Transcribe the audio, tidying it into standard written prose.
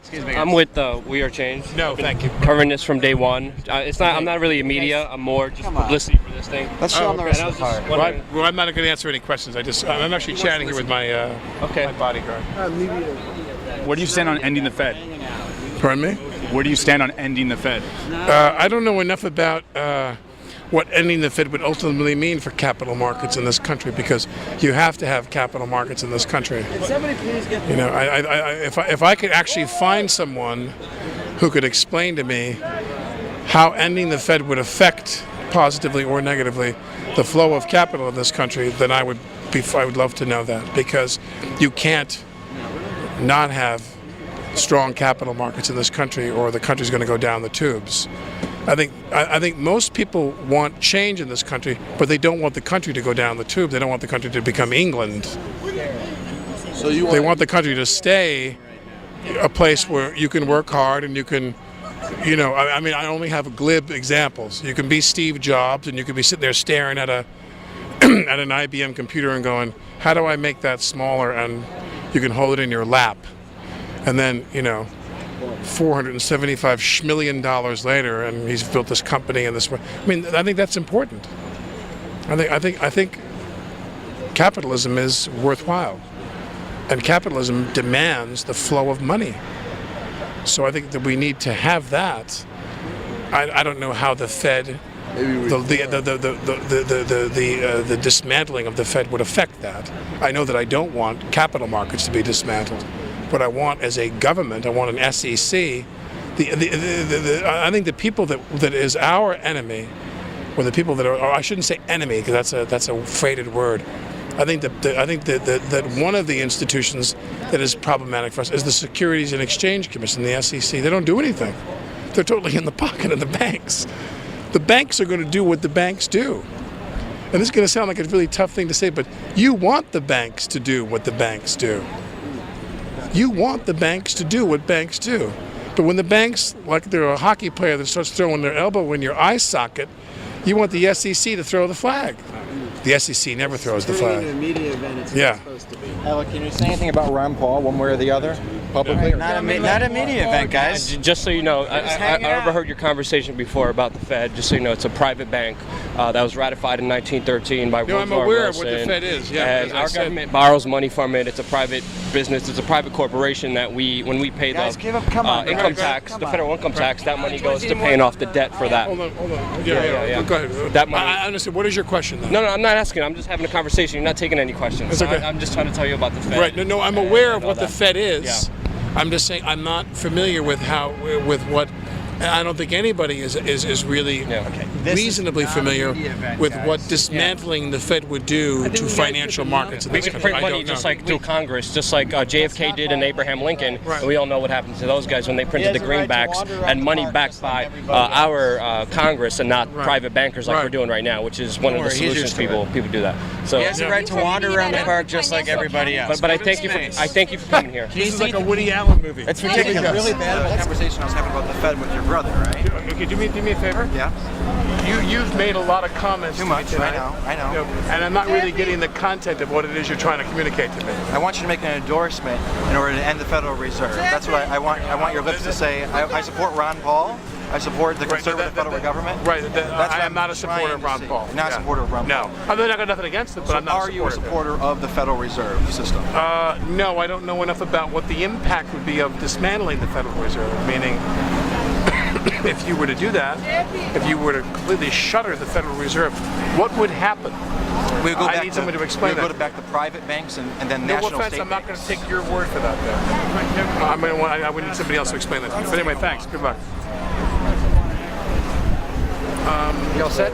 Excuse me. I'm with We Are Change. No, thank you. Covering this from day one. It's not. I'm not really a media. I'm more just publicity for this thing. Let's show them the rest of the car. Well, I'm not going to answer any questions. I'm actually chatting here with my my bodyguard. Where do you stand on ending the Fed? Pardon me? Where do you stand on ending the Fed? I don't know enough about what ending the Fed would ultimately mean for capital markets in this country, because you have to have capital markets in this country. You know, if I could actually find someone who could explain to me how ending the Fed would affect positively or negatively the flow of capital in this country, then I would love to know that, because you can't not have strong capital markets in this country or the country's going to go down the tubes. I think most people want change in this country, but they don't want the country to go down the tube. They don't want the country to become England. So they want the country to stay a place where you can work hard and you can, you know, I mean, I only have glib examples. You can be Steve Jobs and you can be sitting there staring at at an IBM computer and going, how do I make that smaller? And you can hold it in your lap. And then, you know, $475 million later, and he's built this company and this. I mean, I think that's important. I think capitalism is worthwhile, and capitalism demands the flow of money. So I think that we need to have that. I don't know how the Fed, the dismantling of the Fed would affect that. I know that I don't want capital markets to be dismantled. What I want as a government, I want an SEC. I think the people that is our enemy, or the people that are, or I shouldn't say enemy, because that's a freighted word. I think that one of the institutions that is problematic for us is the Securities and Exchange Commission, the SEC. They don't do anything. They're totally in the pocket of the banks. The banks are going to do what the banks do. And this is going to sound like a really tough thing to say, but you want the banks to do what the banks do. You want the banks to do what banks do. But when the banks, like they're a hockey player that starts throwing their elbow in your eye socket, you want the SEC to throw the flag. The SEC never throws the flag. It's a media event. It's Yeah. supposed to be. Alec, can you say anything about Ron Paul, one way or the other, publicly? Not a media event, guys. Just so you know, I overheard your conversation before about the Fed. Just so you know, it's a private bank that was ratified in 1913 by No, I'm Woodrow aware of what Wilson. the Fed is. Yeah, And as I our said. government borrows money from it. It's a private business. It's a private corporation that when we pay Guys, the give up. Come on, income guys. tax, Come the on. federal income tax, that money goes to paying off the debt for that. Hold on. Yeah. Go ahead. That money- I understand. What is your question then? No, I'm not asking. I'm just having a conversation. You're not taking any questions. It's okay. I'm just trying to tell you about the Fed. Right. No, I'm aware of and all what the that. Fed is. Yeah. I'm just saying I'm not familiar with what. And I don't think anybody is really reasonably familiar with what dismantling the Fed would do to financial markets in We this could country. print I money don't just know. like through Congress, just like JFK did and Abraham Lincoln. Right. And we all know what happened to those guys when they printed the greenbacks and money backed by our Congress and not private bankers like we're doing right now, which is one of the solutions people do that. So He has the right to wander around the park just like everybody else. but I thank you for coming here. This is like a Woody Allen movie. It's ridiculous. Really bad about the conversation I was having about the Fed with your brother, right? Okay, do me a favor. Yeah. You've made a lot of comments. Too to me much. tonight. I know. And I'm not really getting the content of what it is you're trying to communicate to me. I want you to make an endorsement in order to end the Federal Reserve. That's what I want. I want your lips to say. I support Ron Paul. I support the conservative federal government. Right. That's I what am not a trying supporter of to Ron see. Paul. You're not a supporter of Ron Paul. No. I mean, I got nothing against it, but I'm not a Are you a supporter. supporter of the Federal Reserve System? No, I don't know enough about what the impact would be of dismantling the Federal Reserve. Meaning, if you were to do that, if you were to completely shutter the Federal Reserve, what would happen? We would go I back need someone to explain we would that. go back to private banks and then No national offense, state I'm not going banks. to take your word for that, though. I would need somebody else to explain that to me. But anyway, thanks. Good luck. You all set?